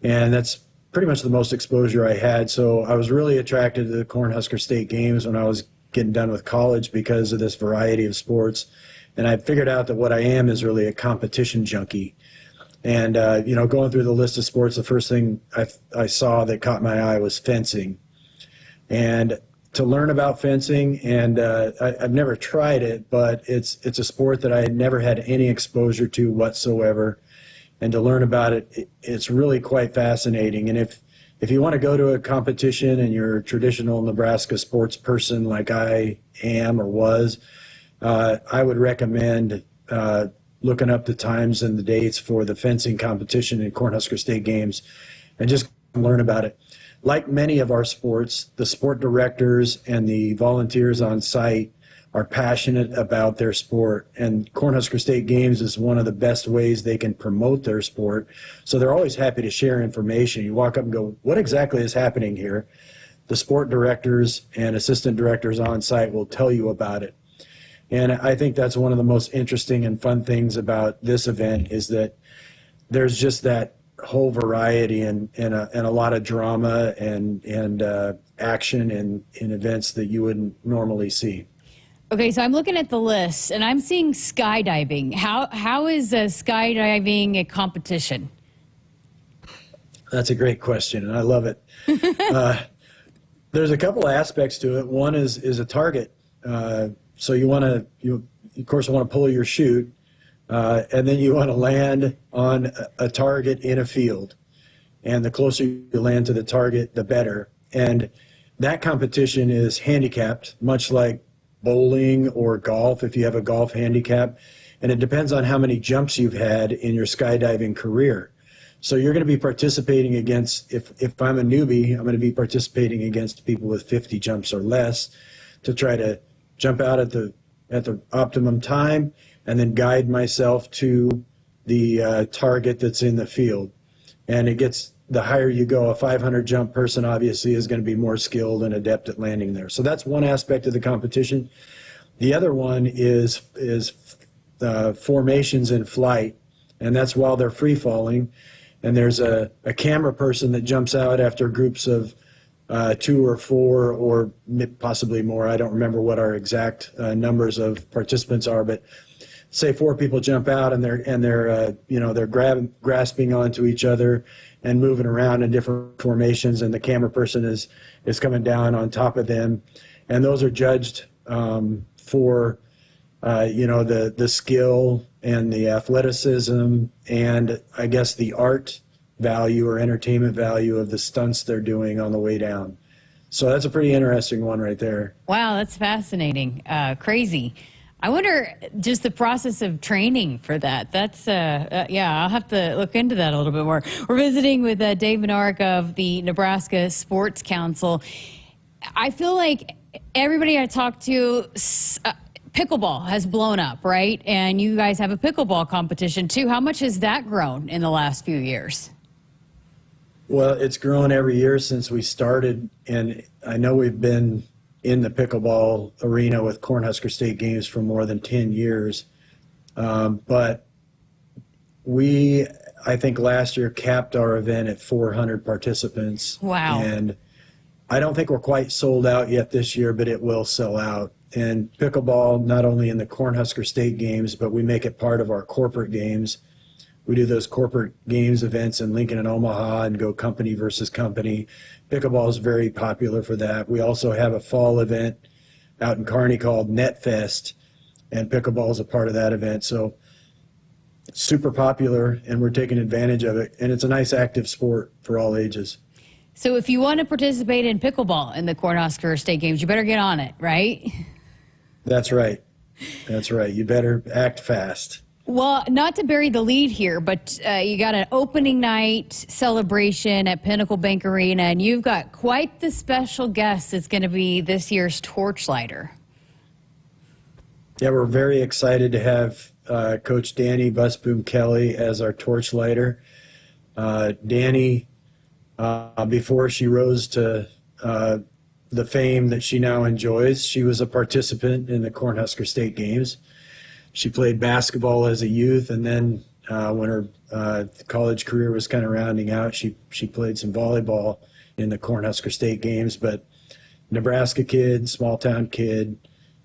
And that's pretty much the most exposure I had. So I was really attracted to the Cornhusker State Games when I was getting done with college because of this variety of sports. And I figured out that what I am is really a competition junkie. And, you know, going through the list of sports, the first thing I saw that caught my eye was fencing. And to learn about fencing, and I've never tried it, but it's a sport that I had never had any exposure to whatsoever. And to learn about it, it's really quite fascinating. And if you want to go to a competition and you're a traditional Nebraska sports person like I am or was, I would recommend looking up the times and the dates for the fencing competition in Cornhusker State Games and just learn about it. Like many of our sports, the sport directors and the volunteers on site are passionate about their sport, and Cornhusker State Games is one of the best ways they can promote their sport. So they're always happy to share information. You walk up and go, what exactly is happening here? The sport directors and assistant directors on site will tell you about it. And I think that's one of the most interesting and fun things about this event is that there's just that whole variety and a lot of drama and action in events that you wouldn't normally see. Okay, so I'm looking at the list, and I'm seeing skydiving. How is skydiving a competition? That's a great question, and I love it. There's a couple aspects to it. One is a target. So you of course want to pull your chute, and then you want to land on a target in a field. And the closer you land to the target, the better. And that competition is handicapped, much like bowling or golf, if you have a golf handicap. And it depends on how many jumps you've had in your skydiving career. So you're going to be participating against, if I'm a newbie, I'm going to be participating against people with 50 jumps or less to try to jump out at the optimum time and then guide myself to the target that's in the field. And the higher you go, a 500 jump person obviously is going to be more skilled and adept at landing there. So that's one aspect of the competition. The other one is formations in flight, and that's while they're free falling. And there's a camera person that jumps out after groups of 2 or 4 or possibly more. I don't remember what our exact numbers of participants are, but say 4 people jump out and they're grasping onto each other and moving around in different formations, and the camera person is coming down on top of them, and those are judged for the skill and the athleticism and I guess the art value or entertainment value of the stunts they're doing on the way down. So that's a pretty interesting one right there. Wow, that's fascinating. Crazy. I wonder just the process of training for that. That's, I'll have to look into that a little bit more. We're visiting with Dave Manaric of the Nebraska Sports Council. I feel like everybody I talk to, pickleball has blown up, right? And you guys have a pickleball competition too. How much has that grown in the last few years? Well, it's grown every year since we started, and I know we've been in the pickleball arena with Cornhusker State Games for more than 10 years. But I think last year capped our event at 400 participants. Wow. And I don't think we're quite sold out yet this year, but it will sell out. And pickleball, not only in the Cornhusker State Games, but we make it part of our corporate games. We do those corporate games events in Lincoln and Omaha and go company versus company. Pickleball is very popular for that. We also have a fall event out in Kearney called Net Fest, and pickleball is a part of that event. So it's super popular, and we're taking advantage of it. And it's a nice active sport for all ages. So if you want to participate in pickleball in the Cornhusker State Games, you better get on it, right? That's right. That's right. You better act fast. Well, not to bury the lead here, but you got an opening night celebration at Pinnacle Bank Arena, and you've got quite the special guest that's going to be this year's torchlighter. Yeah, we're very excited to have Coach Danny Busboom Kelly as our torchlighter. Danny, before she rose to the fame that she now enjoys, she was a participant in the Cornhusker State Games. She played basketball as a youth, and then when her college career was kind of rounding out, she played some volleyball in the Cornhusker State Games. But Nebraska kid, small town kid,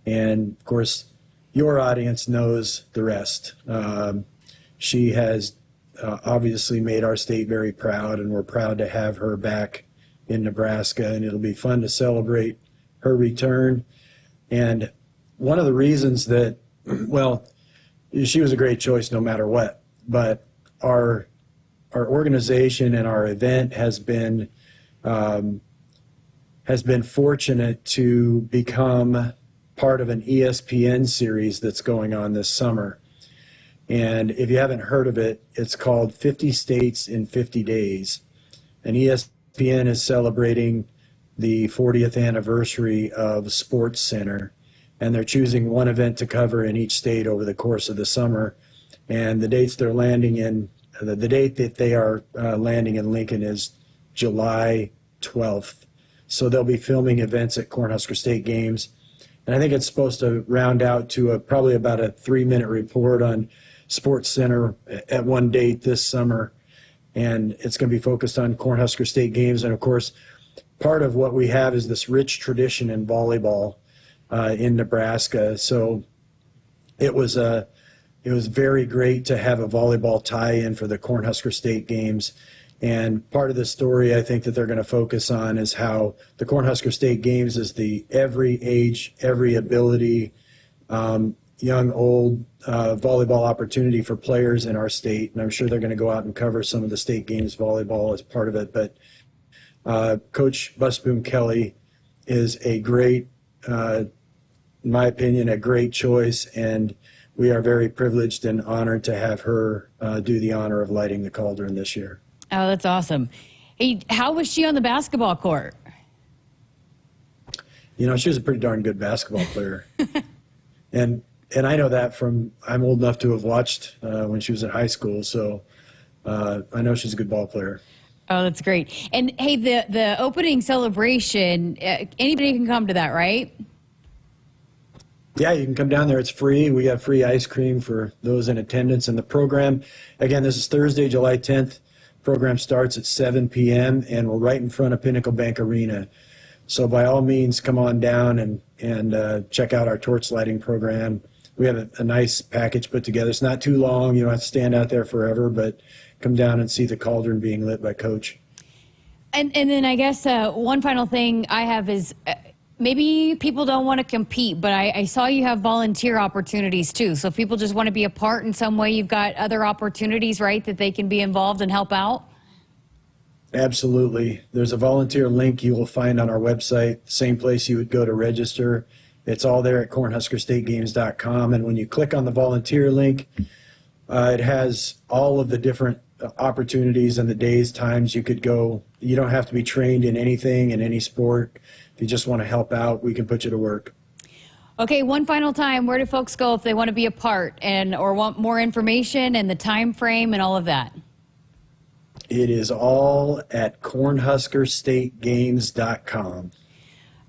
and of course your audience knows the rest. She has obviously made our state very proud, and we're proud to have her back in Nebraska, and it'll be fun to celebrate her return. And one of the reasons that, well, she was a great choice no matter what, but our organization and our event has been fortunate to become part of an ESPN series that's going on this summer. And if you haven't heard of it, it's called 50 States in 50 Days. And ESPN is celebrating the 40th anniversary of Sports Center, and they're choosing one event to cover in each state over the course of the summer. And the dates they're landing in, the date that they are landing in Lincoln is July 12th. So they'll be filming events at Cornhusker State Games. And I think it's supposed to round out to probably about a 3-minute report on Sports Center at one date this summer. And it's going to be focused on Cornhusker State Games. And of course, part of what we have is this rich tradition in volleyball in Nebraska. So it was very great to have a volleyball tie-in for the Cornhusker State Games. And part of the story I think that they're going to focus on is how the Cornhusker State Games is the every age, every ability, young, old volleyball opportunity for players in our state. And I'm sure they're going to go out and cover some of the state games volleyball as part of it. But Coach Busboom Kelly is a great, in my opinion, a great choice. And we are very privileged and honored to have her do the honor of lighting the cauldron this year. Oh, that's awesome. Hey, how was she on the basketball court? You know, she was a pretty darn good basketball player. and I know that from, I'm old enough to have watched when she was in high school. So I know she's a good ball player. Oh, that's great. And hey, the opening celebration, anybody can come to that, right? Yeah, you can come down there. It's free. We have free ice cream for those in attendance. And the program, again, this is Thursday, July 10th. Program starts at 7 p.m. and we're right in front of Pinnacle Bank Arena. So by all means, come on down and check out our torch lighting program. We have a nice package put together. It's not too long. You don't have to stand out there forever, but come down and see the cauldron being lit by Coach. And then I guess one final thing I have is maybe people don't want to compete, but I saw you have volunteer opportunities too. So if people just want to be a part in some way, you've got other opportunities, right, that they can be involved and help out? Absolutely. There's a volunteer link you will find on our website, same place you would go to register. It's all there at cornhuskerstategames.com. And when you click on the volunteer link, it has all of the different opportunities and the days, times you could go. You don't have to be trained in anything, in any sport. If you just want to help out, we can put you to work. Okay, one final time, where do folks go if they want to be a part or want more information and the time frame and all of that? It is all at cornhuskerstategames.com.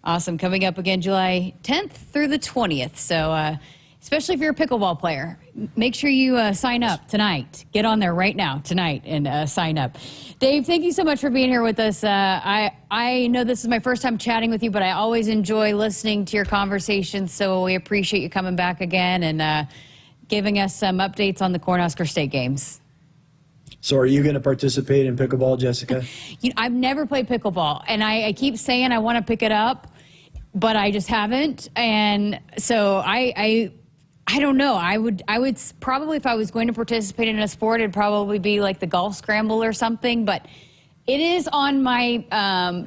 Awesome. Coming up again July 10th through the 20th. So especially if you're a pickleball player, make sure you sign up tonight. Get on there right now tonight and sign up. Dave, thank you so much for being here with us. I know this is my first time chatting with you, but I always enjoy listening to your conversations, so we appreciate you coming back again and giving us some updates on the Cornhusker State Games. So are you going to participate in pickleball, Jessica? I've never played pickleball, and I keep saying I want to pick it up, but I just haven't. And so I don't know. I would probably, if I was going to participate in a sport, it'd probably be like the golf scramble or something. But it is on my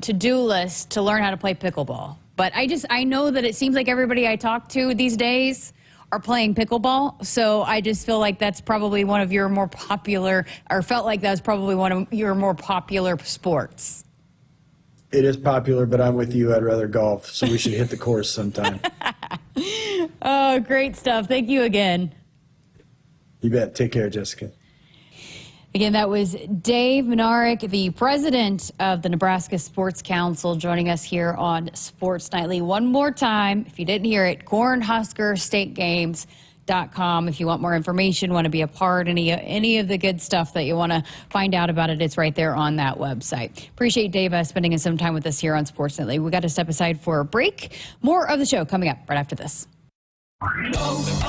to-do list to learn how to play pickleball. But I know that it seems like everybody I talk to these days are playing pickleball. So I just feel like that's probably one of your more popular, or felt like that was probably one of your more popular sports. It is popular, but I'm with you. I'd rather golf, so we should hit the course sometime. Oh, great stuff. Thank you again. You bet. Take care, Jessica. Again, that was Dave Manaric, the president of the Nebraska Sports Council, joining us here on Sports Nightly. One more time, if you didn't hear it, cornhuskerstategames.com. If you want more information, want to be a part, any of the good stuff that you want to find out about it, it's right there on that website. Appreciate Dave spending some time with us here on Sports Nightly. We got to step aside for a break. More of the show coming up right after this. O'Reilly.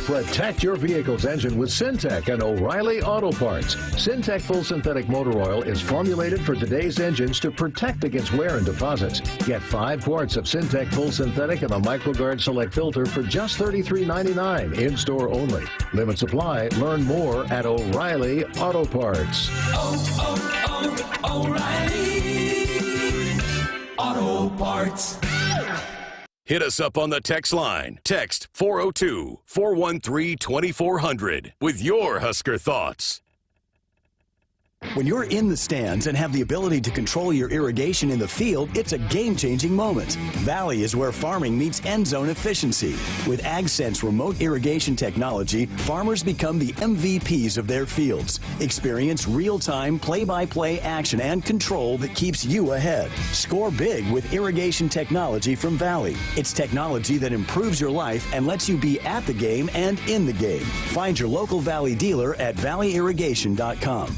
Protect your vehicle's engine with Syntec and O'Reilly Auto Parts. Syntec Full Synthetic Motor Oil is formulated for today's engines to protect against wear and deposits. Get 5 quarts of Syntec Full Synthetic and a MicroGuard Select filter for just $33.99 in-store only. Limit supply. Learn more at O'Reilly Auto Parts. O'Reilly Auto Parts. Hit us up on the text line. Text 402-413-2400 with your Husker thoughts. When you're in the stands and have the ability to control your irrigation in the field, it's a game-changing moment. Valley is where farming meets end zone efficiency. With AgSense remote irrigation technology, farmers become the MVPs of their fields. Experience real-time, play-by-play action and control that keeps you ahead. Score big with irrigation technology from Valley. It's technology that improves your life and lets you be at the game and in the game. Find your local Valley dealer at valleyirrigation.com.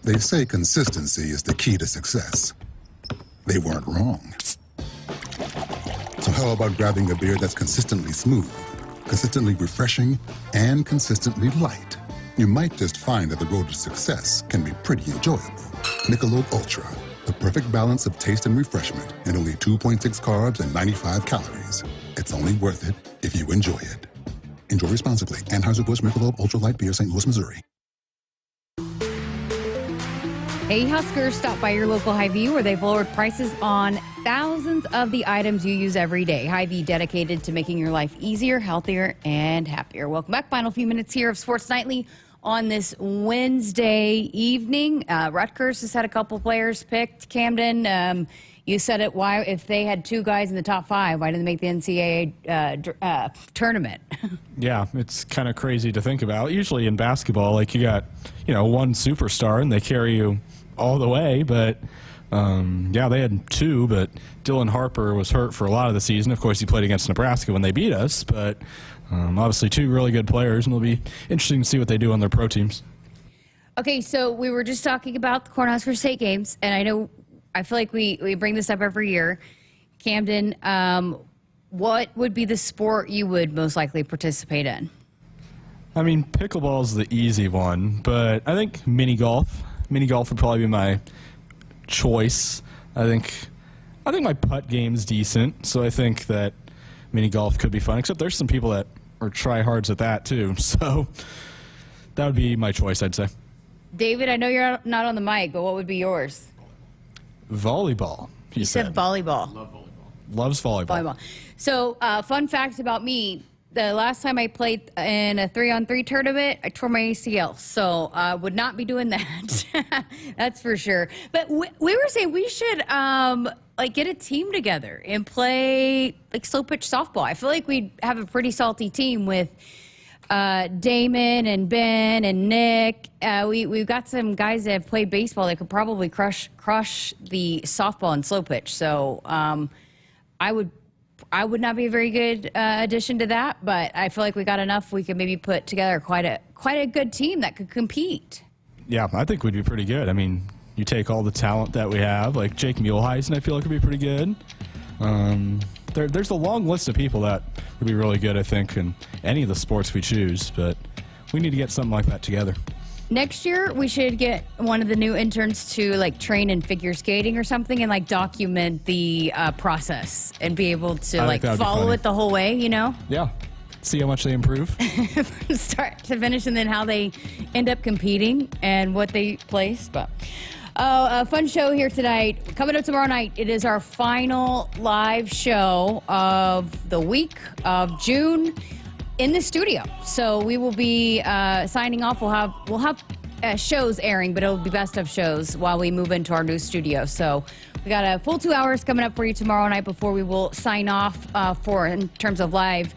They say consistency is the key to success. They weren't wrong. So how about grabbing a beer that's consistently smooth, consistently refreshing, and consistently light. You might just find that the road to success can be pretty enjoyable. Michelob Ultra, the perfect balance of taste and refreshment, and only 2.6 carbs and 95 calories. It's only worth it if you enjoy it. Enjoy responsibly. Anheuser-Busch Michelob Ultra Light Beer, St. Louis, Missouri. Hey, Huskers, stop by your local Hy-Vee where they've lowered prices on thousands of the items you use every day. Hy-Vee dedicated to making your life easier, healthier, and happier. Welcome back. Final few minutes here of Sports Nightly on this Wednesday evening. Rutgers has had a couple players picked. Camden, you said it. Why, if they had two guys in the top five, why didn't they make the NCAA tournament? Yeah, it's kind of crazy to think about. Usually in basketball, like you got, one superstar and they carry you all the way, but yeah, they had two, but Dylan Harper was hurt for a lot of the season. Of course, he played against Nebraska when they beat us, but obviously two really good players, and it'll be interesting to see what they do on their pro teams. Okay, so we were just talking about the Cornhusker State Games, and I feel like we bring this up every year. Camden, what would be the sport you would most likely participate in? I mean, pickleball is the easy one, but I think mini golf. Mini golf would probably be my choice. I think my putt game's decent, so I think that mini golf could be fun, except there's some people that are try-hards at that too, so that would be my choice, I'd say. David, I know you're not on the mic, but what would be yours? Volleyball, he said volleyball. Love volleyball. Loves volleyball. So, fun fact about me, the last time I played in a 3-on-3 tournament, I tore my ACL, so I would not be doing that. That's for sure. But we were saying we should get a team together and play slow pitch softball. I feel like we'd have a pretty salty team with Damon and Ben and Nick. We've got some guys that have played baseball that could probably crush the softball and slow pitch. So I would not be a very good addition to that, but I feel like we got enough. We could maybe put together quite a good team that could compete. Yeah, I think we'd be pretty good. I mean, you take all the talent that we have, like Jake Muehlheisen, I feel like would be pretty good. There's a long list of people that would be really good, I think, in any of the sports we choose, but we need to get something like that together. Next year, we should get one of the new interns to train in figure skating or something and document the process and be able to follow it the whole way, Yeah. See how much they improve. Start to finish, and then how they end up competing and what they place. But a fun show here tonight. Coming up tomorrow night, it is our final live show of the week of June in the studio. So we will be signing off. We'll have shows airing, but it'll be best of shows while we move into our new studio. So we got a full 2 hours coming up for you tomorrow night before we will sign off in terms of live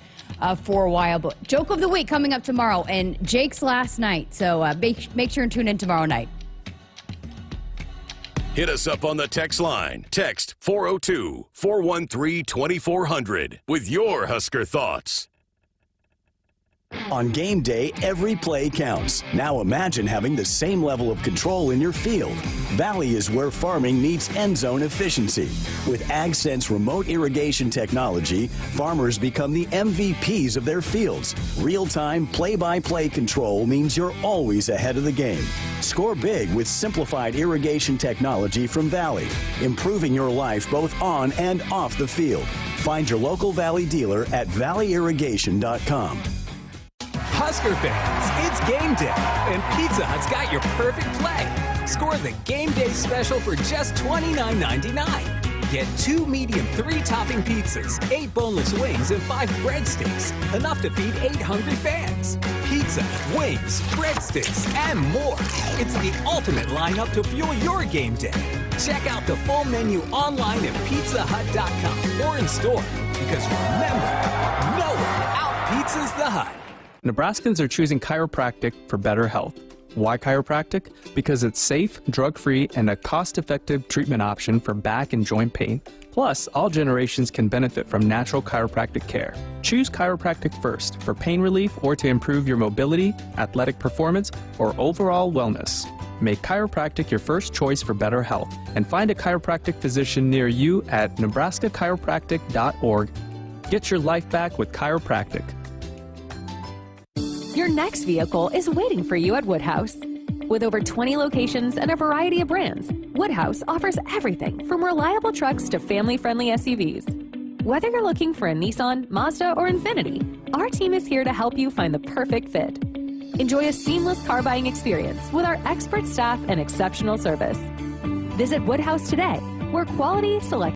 for a while. But joke of the week coming up tomorrow, and Jake's last night. So make sure and tune in tomorrow night. Hit us up on the text line. Text 402-413-2400 with your Husker thoughts. On game day, every play counts. Now imagine having the same level of control in your field. Valley is where farming meets end zone efficiency. With AgSense remote irrigation technology, farmers become the MVPs of their fields. Real-time, play-by-play control means you're always ahead of the game. Score big with simplified irrigation technology from Valley, improving your life both on and off the field. Find your local Valley dealer at valleyirrigation.com. Husker fans, it's game day, and Pizza Hut's got your perfect play. Score the game day special for just $29.99. Get 2 medium 3-topping pizzas, 8 boneless wings, and 5 breadsticks. Enough to feed 8 hungry fans. Pizza, wings, breadsticks, and more. It's the ultimate lineup to fuel your game day. Check out the full menu online at pizzahut.com or in store. Because remember, no one out-pizzas the Hut. Nebraskans are choosing chiropractic for better health. Why chiropractic? Because it's safe, drug-free, and a cost-effective treatment option for back and joint pain. Plus, all generations can benefit from natural chiropractic care. Choose chiropractic first for pain relief or to improve your mobility, athletic performance, or overall wellness. Make chiropractic your first choice for better health, and find a chiropractic physician near you at nebraska-chiropractic.org. Get your life back with chiropractic. Your next vehicle is waiting for you at Woodhouse. With over 20 locations and a variety of brands, Woodhouse offers everything from reliable trucks to family-friendly SUVs. Whether you're looking for a Nissan, Mazda, or Infiniti, our team is here to help you find the perfect fit. Enjoy a seamless car buying experience with our expert staff and exceptional service. Visit Woodhouse today, where quality, selection,